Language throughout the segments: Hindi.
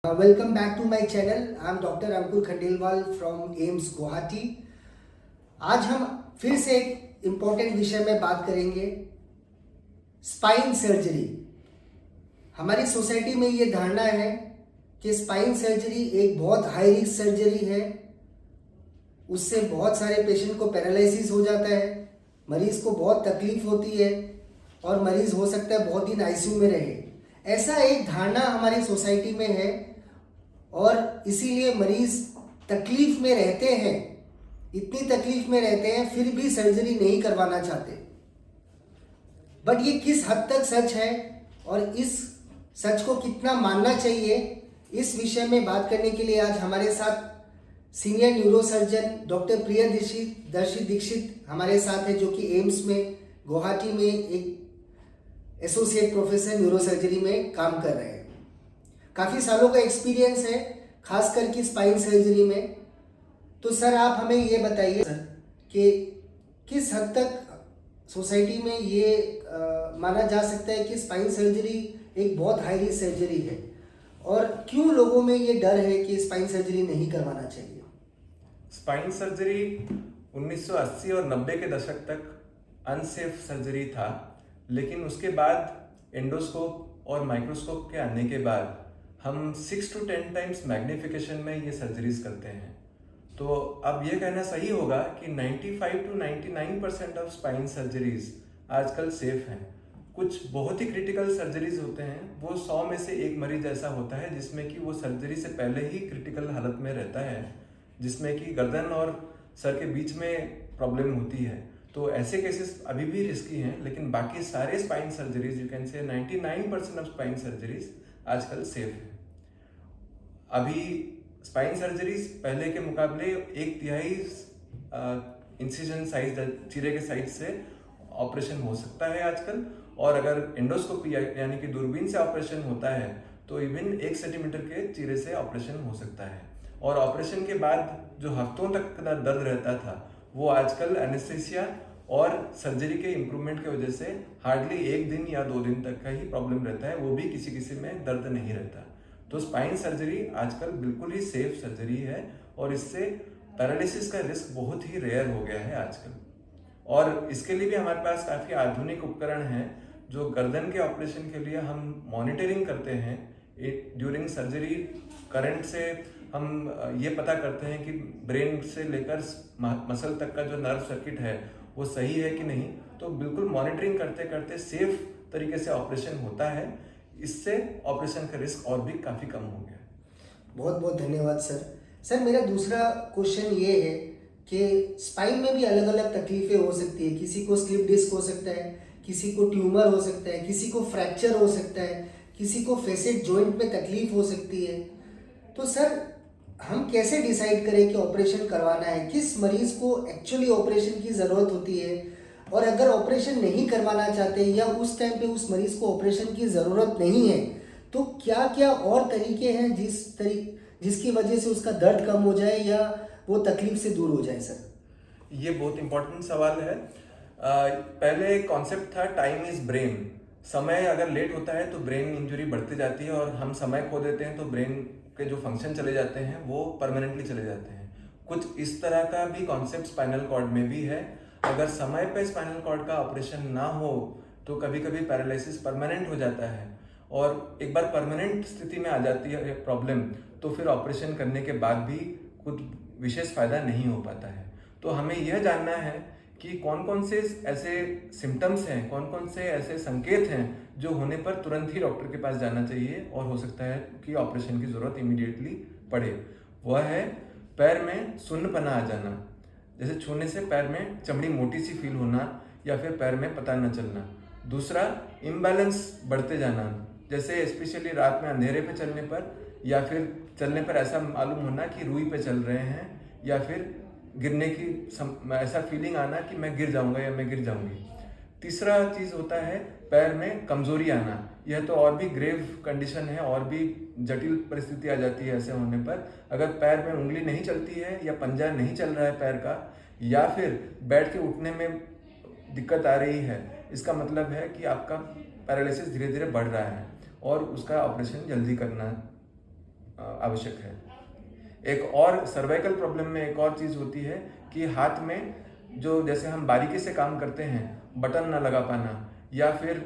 Welcome back to my channel. I am Dr. Ankur Khandelwal from AIIMS Guwahati. आज हम फिर से एक इम्पोर्टेंट विषय में बात करेंगे, स्पाइन सर्जरी। हमारी सोसाइटी में ये धारणा है कि स्पाइन सर्जरी एक बहुत हाई रिस्क सर्जरी है, उससे बहुत सारे पेशेंट को पैरालिसिस हो जाता है, मरीज को बहुत तकलीफ होती है और मरीज हो सकता है बहुत दिन आईसीयू में रहे। ऐसा एक धारणा हमारी सोसाइटी में है और इसीलिए मरीज तकलीफ में रहते हैं, इतनी तकलीफ में रहते हैं फिर भी सर्जरी नहीं करवाना चाहते। बट ये किस हद तक सच है और इस सच को कितना मानना चाहिए, इस विषय में बात करने के लिए आज हमारे साथ senior neurosurgeon doctor Priyadarshi Dikshit हमारे साथ है, जो कि एम्स में गुवाहाटी में एक एसोसिएट प्रोफेसर न्यूरोसर्जरी में काम कर रहे हैं। काफ़ी सालों का एक्सपीरियंस है, खास करके स्पाइन सर्जरी में। तो सर आप हमें ये बताइए कि किस हद तक सोसाइटी में ये माना जा सकता है कि स्पाइन सर्जरी एक बहुत हाई रिस्क सर्जरी है और क्यों लोगों में ये डर है कि स्पाइन सर्जरी नहीं करवाना चाहिए। स्पाइन सर्जरी 1980 और 90 के दशक तक अनसेफ सर्जरी था, लेकिन उसके बाद एंडोस्कोप और माइक्रोस्कोप के आने के बाद हम 6 to 10 टाइम्स मैग्निफिकेशन में ये सर्जरीज करते हैं। तो अब ये कहना सही होगा कि 95 to 99% ऑफ स्पाइन सर्जरीज आजकल सेफ हैं। कुछ बहुत ही क्रिटिकल सर्जरीज होते हैं, वो 100 में से एक मरीज ऐसा होता है जिसमें कि वो सर्जरी से पहले ही क्रिटिकल हालत में रहता है, जिसमें कि गर्दन और सर के बीच में प्रॉब्लम होती है। तो ऐसे केसेस अभी भी रिस्की हैं, लेकिन बाकी सारे spine surgeries, you can say 99% of spine surgeries आजकल सेफ है। अभी स्पाइन सर्जरीज पहले के मुकाबले 1/3 इंसिजन साइज, चीरे के साइज से ऑपरेशन हो सकता है आजकल। और अगर एंडोस्कोपी यानी कि दूरबीन से ऑपरेशन होता है तो इवन 1 सेंटीमीटर के चीरे से ऑपरेशन हो सकता है। और ऑपरेशन के बाद जो हफ्तों तक का दर्द रहता था, वो आजकल एनेस्थीसिया और सर्जरी के इम्प्रूवमेंट की वजह से हार्डली 1 दिन या 2 दिन तक का ही प्रॉब्लम रहता है, वो भी किसी किसी में दर्द नहीं रहता। तो स्पाइन सर्जरी आजकल बिल्कुल ही सेफ सर्जरी है और इससे पैरालिसिस का रिस्क बहुत ही रेयर हो गया है आजकल। और इसके लिए भी हमारे पास काफ़ी आधुनिक उपकरण हैं जो गर्दन के ऑपरेशन के लिए हम मॉनिटरिंग करते हैं। ड्यूरिंग सर्जरी करंट से हम ये पता करते हैं कि ब्रेन से लेकर मसल तक का जो नर्व सर्किट है वो सही है कि नहीं। तो बिल्कुल मॉनिटरिंग करते करते सेफ तरीके से ऑपरेशन होता है, इससे ऑपरेशन का रिस्क और भी काफ़ी कम हो गया। बहुत बहुत धन्यवाद सर। सर मेरा दूसरा क्वेश्चन ये है कि स्पाइन में भी अलग अलग तकलीफें हो सकती है। किसी को स्लिप डिस्क हो सकता है, किसी को ट्यूमर हो सकता है, किसी को फ्रैक्चर हो सकता है, किसी को फेसेट जॉइंट में तकलीफ हो सकती है। तो सर हम कैसे डिसाइड करें कि ऑपरेशन करवाना है, किस मरीज को एक्चुअली ऑपरेशन की ज़रूरत होती है, और अगर ऑपरेशन नहीं करवाना चाहते या उस टाइम पे उस मरीज को ऑपरेशन की ज़रूरत नहीं है तो क्या क्या और तरीके हैं जिसकी वजह से उसका दर्द कम हो जाए या वो तकलीफ से दूर हो जाए। सर ये बहुत इंपॉर्टेंट सवाल है। पहले एक कॉन्सेप्ट था टाइम इज ब्रेन। समय अगर लेट होता है तो ब्रेन इंजरी बढ़ती जाती है और हम समय खो देते हैं तो ब्रेन के जो फंक्शन चले जाते हैं वो परमानेंटली चले जाते हैं। कुछ इस तरह का भी कॉन्सेप्ट स्पाइनल कॉर्ड में भी है। अगर समय पे स्पाइनल कॉर्ड का ऑपरेशन ना हो तो कभी कभी पैरालिसिस परमानेंट हो जाता है और एक बार परमानेंट स्थिति में आ जाती है प्रॉब्लम, तो फिर ऑपरेशन करने के बाद भी कुछ विशेष फायदा नहीं हो पाता है। तो हमें यह जानना है कि कौन कौन से ऐसे सिम्टम्स हैं, कौन कौन से ऐसे संकेत हैं जो होने पर तुरंत ही डॉक्टर के पास जाना चाहिए और हो सकता है कि ऑपरेशन की ज़रूरत इमीडिएटली पड़े। वह है पैर में सुन्नपना आ जाना, जैसे छूने से पैर में चमड़ी मोटी सी फील होना या फिर पैर में पता न चलना। दूसरा, इम्बैलेंस बढ़ते जाना, जैसे स्पेशली रात में अंधेरे पे चलने पर या फिर चलने पर ऐसा मालूम होना कि रुई पे चल रहे हैं या फिर गिरने की ऐसा फीलिंग आना कि मैं गिर जाऊंगा या मैं गिर जाऊंगी। तीसरा चीज़ होता है पैर में कमजोरी आना। यह तो और भी ग्रेव कंडीशन है और भी जटिल परिस्थिति आ जाती है ऐसे होने पर। अगर पैर में उंगली नहीं चलती है या पंजा नहीं चल रहा है पैर का, या फिर बैठ के उठने में दिक्कत आ रही है, इसका मतलब है कि आपका पैरालिसिस धीरे धीरे बढ़ रहा है और उसका ऑपरेशन जल्दी करना आवश्यक है। एक और सर्वाइकल प्रॉब्लम में एक और चीज़ होती है कि हाथ में जो जैसे हम बारीकी से काम करते हैं, बटन ना लगा पाना, या फिर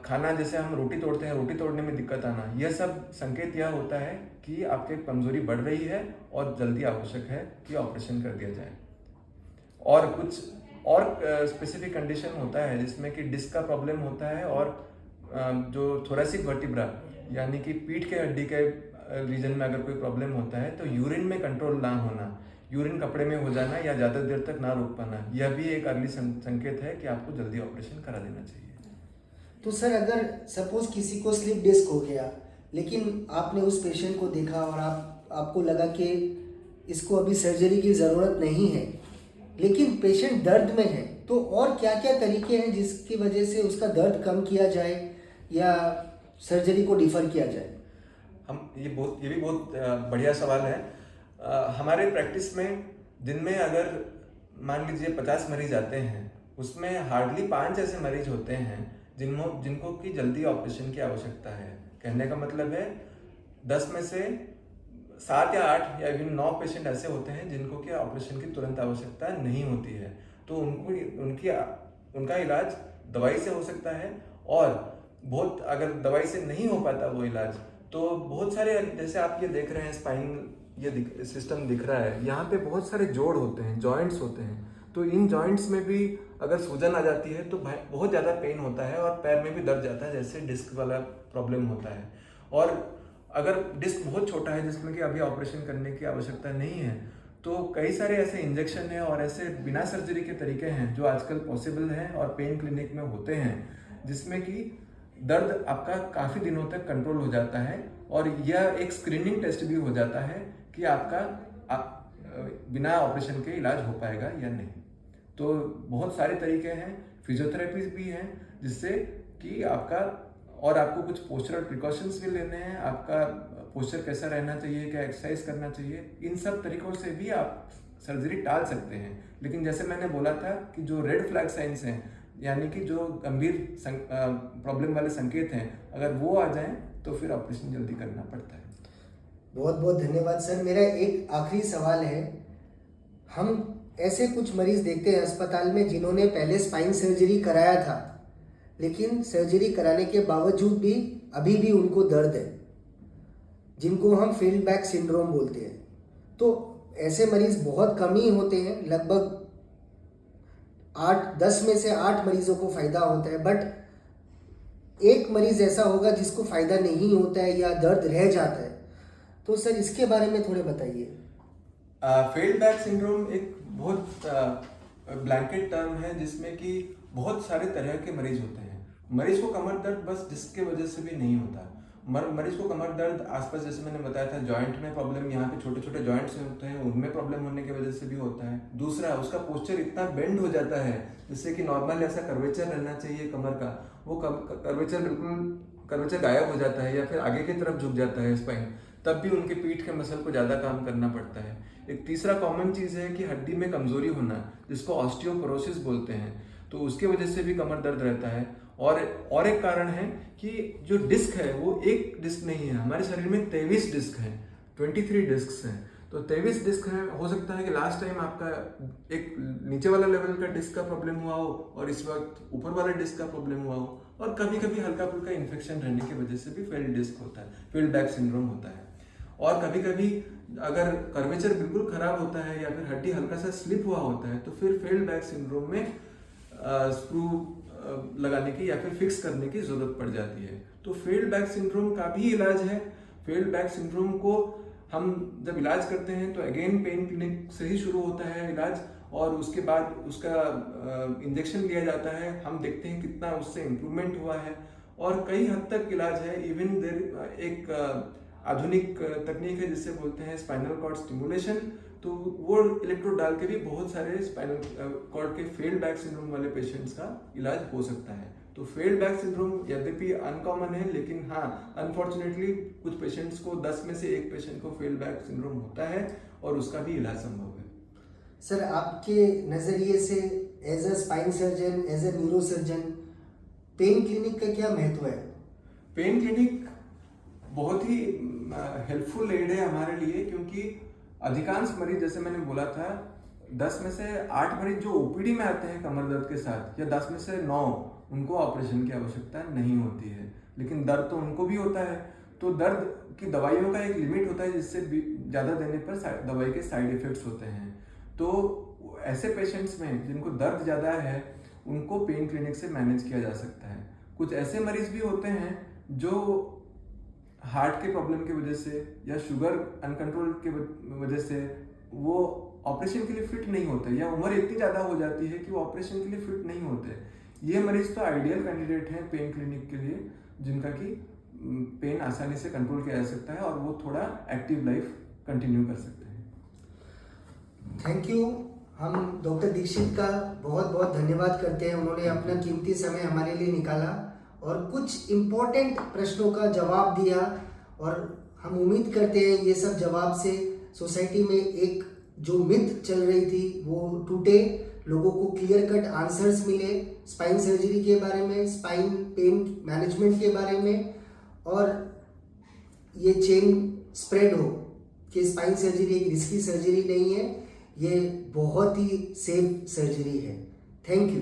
खाना जैसे हम रोटी तोड़ते हैं, रोटी तोड़ने में दिक्कत आना, यह सब संकेत यह होता है कि आपकी कमजोरी बढ़ रही है और जल्दी आवश्यक है कि ऑपरेशन कर दिया जाए। और कुछ और स्पेसिफिक कंडीशन होता है जिसमें कि डिस्क का प्रॉब्लम होता है, और जो थोरेसिक वर्टिब्रा यानी कि पीठ के हड्डी के रीजन में अगर कोई प्रॉब्लम होता है तो यूरिन में कंट्रोल ना होना, यूरिन कपड़े में हो जाना या ज़्यादा देर तक ना रोक पाना, यह भी एक अर्ली संकेत है कि आपको जल्दी ऑपरेशन करा देना चाहिए। तो सर अगर सपोज किसी को स्लिप डिस्क हो गया, लेकिन आपने उस पेशेंट को देखा और आपको लगा कि इसको अभी सर्जरी की ज़रूरत नहीं है, लेकिन पेशेंट दर्द में है, तो और क्या क्या तरीके हैं जिसकी वजह से उसका दर्द कम किया जाए या सर्जरी को डिफर किया जाए? ये भी बहुत बढ़िया सवाल है। हमारे प्रैक्टिस में दिन में अगर मान लीजिए 50 मरीज आते हैं, उसमें हार्डली 5 ऐसे मरीज होते हैं जिनको की जल्दी ऑपरेशन की आवश्यकता है। कहने का मतलब है 10 में से 7 या 8 या इवन 9 पेशेंट ऐसे होते हैं जिनको कि ऑपरेशन की तुरंत आवश्यकता नहीं होती है। तो उनका इलाज दवाई से हो सकता है, और बहुत अगर दवाई से नहीं हो पाता वो इलाज, तो बहुत सारे जैसे आप ये देख रहे हैं स्पाइन ये सिस्टम दिख रहा है, यहाँ पे बहुत सारे जोड़ होते हैं, जॉइंट्स होते हैं। तो इन जॉइंट्स में भी अगर सूजन आ जाती है तो बहुत ज़्यादा पेन होता है और पैर में भी दर्द जाता है, जैसे डिस्क वाला प्रॉब्लम होता है। और अगर डिस्क बहुत छोटा है जिसमें कि अभी ऑपरेशन करने की आवश्यकता नहीं है, तो कई सारे ऐसे इंजेक्शन हैं और ऐसे बिना सर्जरी के तरीके हैं जो आजकल पॉसिबल हैं और पेन क्लिनिक में होते हैं, जिसमें कि दर्द आपका काफ़ी दिनों तक कंट्रोल हो जाता है, और यह एक स्क्रीनिंग टेस्ट भी हो जाता है कि आपका बिना ऑपरेशन के इलाज हो पाएगा या नहीं। तो बहुत सारे तरीके हैं, फिजियोथेरेपी भी हैं जिससे कि आपको कुछ पोस्चरल प्रिकॉशंस भी लेने हैं, आपका पोस्चर कैसा रहना चाहिए, क्या एक्सरसाइज करना चाहिए, इन सब तरीकों से भी आप सर्जरी टाल सकते हैं। लेकिन जैसे मैंने बोला था कि जो रेड फ्लैग साइंस हैं, यानी कि जो गंभीर प्रॉब्लम वाले संकेत हैं, अगर वो आ जाएं तो फिर ऑपरेशन जल्दी करना पड़ता है। बहुत बहुत धन्यवाद सर। मेरा एक आखिरी सवाल है, हम ऐसे कुछ मरीज देखते हैं अस्पताल में जिन्होंने पहले स्पाइन सर्जरी कराया था, लेकिन सर्जरी कराने के बावजूद भी अभी भी उनको दर्द है, जिनको हम फील्ड बैक सिंड्रोम बोलते हैं। तो ऐसे मरीज बहुत कम ही होते हैं, लगभग 10 में से 8 मरीजों को फायदा होता है, बट एक मरीज ऐसा होगा जिसको फायदा नहीं होता है या दर्द रह जाता है। तो सर इसके बारे में थोड़े बताइए। फील्ड बैक सिंड्रोम एक बहुत ब्लैंकेट टर्म है जिसमें कि बहुत सारे तरह के मरीज होते हैं। मरीज को कमर दर्द बस डिस्क के वजह से भी नहीं होता, मरीज को कमर दर्द आसपास, जैसे मैंने बताया था, जॉइंट में प्रॉब्लम, यहाँ पे छोटे छोटे जॉइंट्स होते हैं, उनमें प्रॉब्लम होने की वजह से भी होता है। दूसरा, उसका पोस्चर इतना बेंड हो जाता है जिससे कि नॉर्मल ऐसा कर्वेचर रहना चाहिए कमर का, वो कर्वेचर गायब हो जाता है या फिर आगे की तरफ झुक जाता है स्पाइन, तब भी उनके पीठ के मसल को ज़्यादा काम करना पड़ता है। एक तीसरा कॉमन चीज़ है कि हड्डी में कमजोरी होना, जिसको ऑस्टियोपोरोसिस बोलते हैं, तो उसके वजह से भी कमर दर्द रहता है। और एक कारण है कि जो डिस्क है वो एक डिस्क नहीं है, हमारे शरीर में 23 डिस्क हैं, 23 डिस्क हैं। तो 23 डिस्क है, हो सकता है कि लास्ट टाइम आपका एक नीचे वाला लेवल का डिस्क का प्रॉब्लम हुआ हो और इस वक्त ऊपर वाला डिस्क का प्रॉब्लम हुआ हो, और कभी कभी हल्का फुल्का इन्फेक्शन रहने की वजह से भी फील्ड डिस्क होता है, फील्ड बैक सिंड्रोम होता है। और कभी कभी अगर कर्वेचर बिल्कुल खराब होता है या फिर हड्डी हल्का सा स्लिप हुआ होता है तो फिर फील्ड बैक सिंड्रोम में स्क्रू लगाने की या फिर फिक्स करने की जरूरत पड़ जाती है। तो फील्ड बैक सिंड्रोम का भी इलाज है। फील्ड बैक सिंड्रोम को हम जब इलाज करते हैं तो अगेन पेन क्लिनिक से ही शुरू होता है इलाज, और उसके बाद उसका इंजेक्शन लिया जाता है। हम देखते हैं कितना उससे इम्प्रूवमेंट हुआ है, और कई हद तक इलाज है। इवन देर एक आधुनिक तकनीक है जिससे बोलते हैं स्पाइनल कॉर्ड स्टिमुलेशन, तो वो इलेक्ट्रोड डाल के भी बहुत सारे स्पाइनल कॉर्ड के फील्ड बैक सिंड्रोम वाले पेशेंट्स का इलाज हो सकता है। तो फील्ड बैक सिंड्रोम यद्यपि अनकॉमन है, लेकिन हाँ, अनफॉर्चुनेटली कुछ पेशेंट्स को 10 में से एक पेशेंट को फील्ड बैक सिंड्रोम होता है और उसका भी इलाज संभव है। सर आपके नज़रिए से as a spine surgeon, as a neuro surgeon, pain clinic का क्या महत्व है? पेन क्लिनिक बहुत ही हेल्पफुल एड है हमारे लिए, क्योंकि अधिकांश मरीज, जैसे मैंने बोला था, 10 में से 8 मरीज जो ओपीडी में आते हैं कमर दर्द के साथ, या 10 में से 9 उनको ऑपरेशन की आवश्यकता नहीं होती है, लेकिन दर्द तो उनको भी होता है। तो दर्द की दवाइयों का एक लिमिट होता है, जिससे ज़्यादा देने पर दवाई के साइड इफ़ेक्ट्स होते हैं। तो ऐसे पेशेंट्स में जिनको दर्द ज़्यादा है, उनको पेन क्लिनिक से मैनेज किया जा सकता है। कुछ ऐसे मरीज भी होते हैं जो हार्ट के प्रॉब्लम की वजह से या शुगर अनकंट्रोल की वजह से वो ऑपरेशन के लिए फिट नहीं होते, या उम्र इतनी ज़्यादा हो जाती है कि वो ऑपरेशन के लिए फिट नहीं होते। ये मरीज तो आइडियल कैंडिडेट हैं पेन क्लिनिक के लिए, जिनका कि पेन आसानी से कंट्रोल किया जा सकता है और वो थोड़ा एक्टिव लाइफ कंटिन्यू कर सकते हैं। Thank you. हम डॉक्टर दीक्षित का बहुत बहुत धन्यवाद करते हैं, उन्होंने अपना कीमती समय हमारे लिए निकाला और कुछ इम्पोर्टेंट प्रश्नों का जवाब दिया, और हम उम्मीद करते हैं ये सब जवाब से सोसाइटी में एक जो मिथ चल रही थी वो टूटे, लोगों को क्लियर कट आंसर्स मिले स्पाइन सर्जरी के बारे में, स्पाइन पेन मैनेजमेंट के बारे में, और ये चेन स्प्रेड हो कि स्पाइन सर्जरी एक रिस्की सर्जरी नहीं है, ये बहुत ही सेफ सर्जरी है। Thank you.